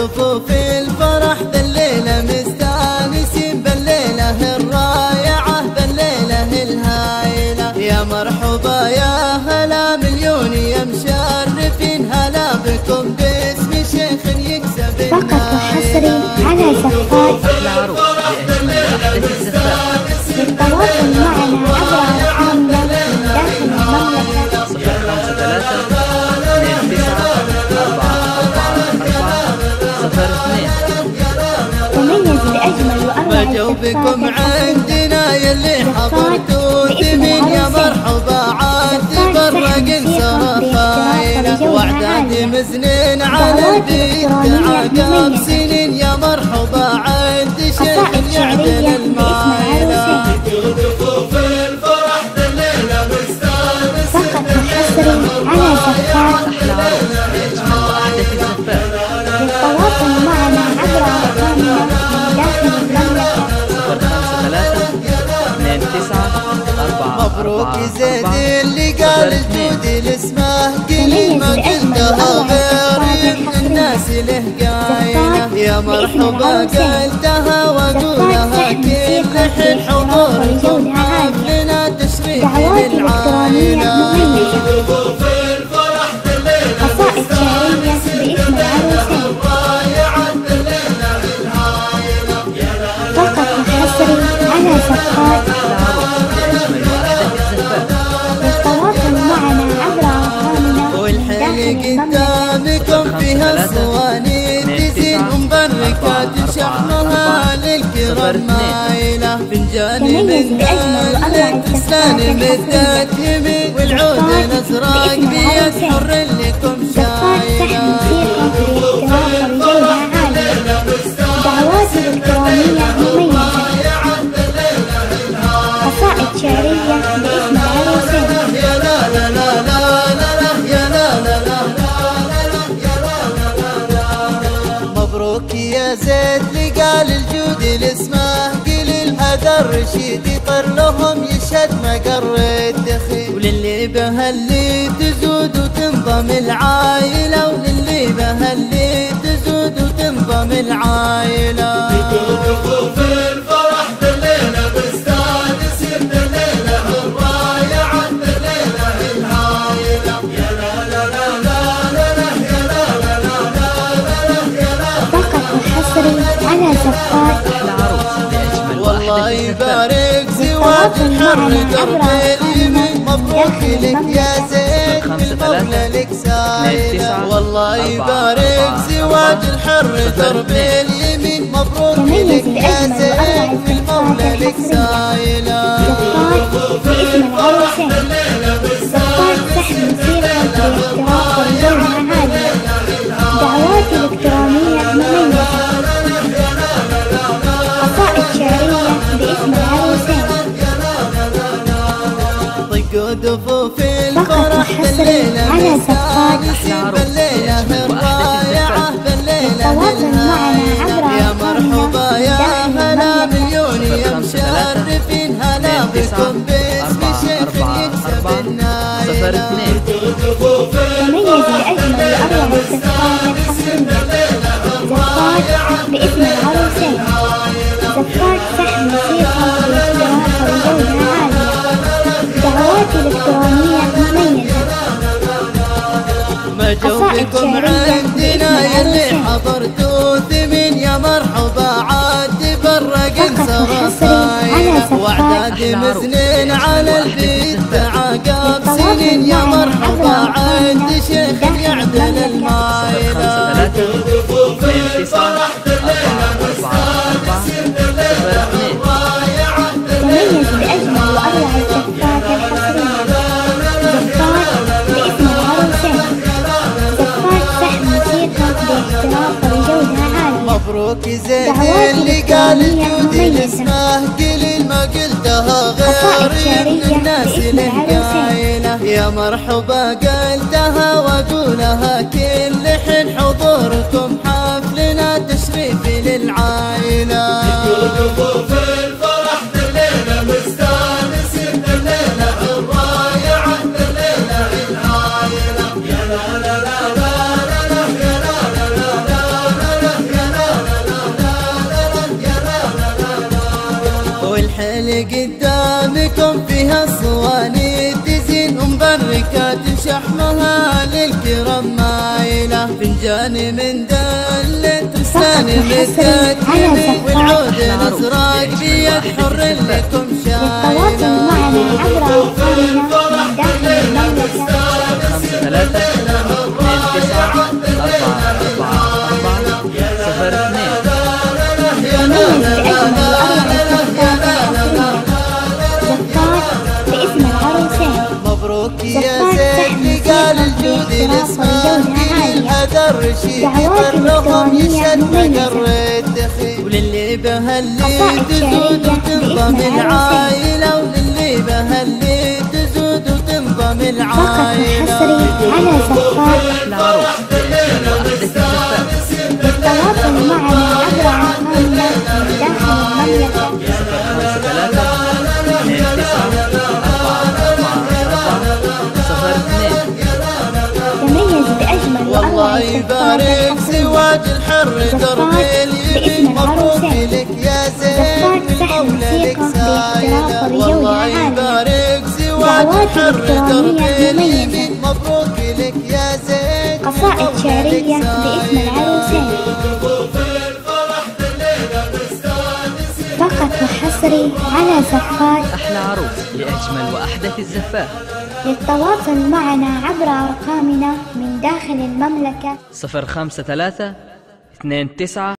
دفوف الفرح بالليلة مستانسين بالليلة الرائعة بالليلة الهائلة. يا مرحبا يا هلا مليون يا مشرفين، هلا بكم باسم شيخ يكسب فقط وحصري على زفات للتواصل معنا عبر أرقامنا من داخل المملكة 053-294-444-02. تميز بأجمل وأروع بكم عندنا يلي حضرتوا ثمين، يا مرحبا عاد برق صفايلة واعداد مزنين على البيت عقب سنين. يا مرحبا عند شيخ يعدل المايلة. دفوف الفرح بالليلة مستانس فقط وحصري على زفات للتواصل معنا عبر أرقامنا من داخل المملكة 053-294-444. مبروك زيد اللي قال الجود لاسمه قليل ما قلتها غير من الناس له قايله. يا مرحبا قلتها واقولها كل حين حضوركم حفلنا تشريف للعائله. دفوف الفرح بالليله قصائد شعرية باسم العروسين فقط وحصري على زفات للتواصل معنا عبر أرقامنا والحين قدامكم فيها الصواني تزين مبركات شحنها للكرام مايلة. فنجان من قلب تسلان مدة يمين والعود الأزرق بيد حر لكم شايلة. دعوات إلكترونية مميزة قصائد شعرية باسم العروسين يا لا لا لا لا لا يا لا لا لا لا. مبروك يا زيد لقال الجود لاسمه قليل، هذا الرشيد يطر لهم يشهد مقر الدخيل. وللي بها اللي تزود وتنضم العائلة، وللي بها اللي تزود وتنضم العائلة. دفوف الفرح بالليلة مستانسين بالليلة الرائعة بالليلة الهائلة. يا لا لا لا لا لا يا لا لا لا لا لا. فقط وحصري على زفات والله يبارك زواج الحر درب اليمين. مبروك لك يا زيد المولى لك سايلة. والله يبارك زواج الحر درب اليمين. مبروك لك يا زيد المولى لك سايلة. زفات باسم العروسين زفات سحب موسيقى بالاحتراف والجودة عالية. دعوات إلكترونية مميزة قصائد شعرية باسم العروسين طقوا دفوف الفرح بالليلة مستانسين بالليلة الرائعة بالليلة الهائلة. يا مرحبا يا هلا مليون يا مشرفين، هلا بكم باسم شيخ يكسب النايلة. دفوف تميز بأجمل وأروع الزفات الحصرية زفات باسم العروسين زفات سحب موسيقى بالاحتراف والجودة عالية. دعوات إلكترونية مميزة مجوبكم عندنا يلي حضرتوا ثمين. يا مرحبا عاد برق صفايلة واعداد مزنين على البيت عقب سنين. يا مرحبا عند شيخ يعدل المايلة. دفوف الفرح بالليلة مستانسين بالليلة الرائعة تميز بأجمل وأروع الزفات الحصرية زفات باسم العروسين زفات سحب موسيقى بالاحتراف والجودة عالية. مبروك زيد اللي قال الجود لاسمه قليل ما قلتها غير من الناس له قايلة. يا مرحبا قلتها واقولها كل حين حضوركم حفلنا تشريف للعائلة. دفوف الفرح بالليلة مستانسين بالليلة الرائعة بالليلة الهائلة. يا لا لا لا لا لا يا لا لا لا لا اللي قدامكم فيها الصواني تزين ومبركات شحمها للكرم مايلة، فنجان من دلة وسان متكتل والعود الازرق بيد حر لكم شايلة. للتواصل معنا عبر أرقامنا داخل المملكة 5 3 2 9 4 4 0 2 تميز بأجمل وأروع الزفات باسم العروسين. مبروك يا زين قال الجود الاسماعيلي الهدى الرشيد يطرهم يشد مقر الدخيل، وللي بهاللي تزود وتنضم العايلة، وللي بهاللي تزود وتنضم العايلة. فقط وحصري على زفات العروس. للتواصل معنا عبر أرقامنا داخل المملكة 5 3 2 9 تميز بأجمل والله وأروع يبارك زواج الحر دربي اليمين، مبروك لك يا زين من قولك سايلة. والله يبارك زواج الحر دربي اليمين، مبروك لك يا زين. قصائد شعرية باسم العروسين فقط وحصري على زفات أحلى عروس لأجمل وأحدث الزفات. للتواصل معنا عبر أرقامنا من داخل المملكة 0 5 3 2 9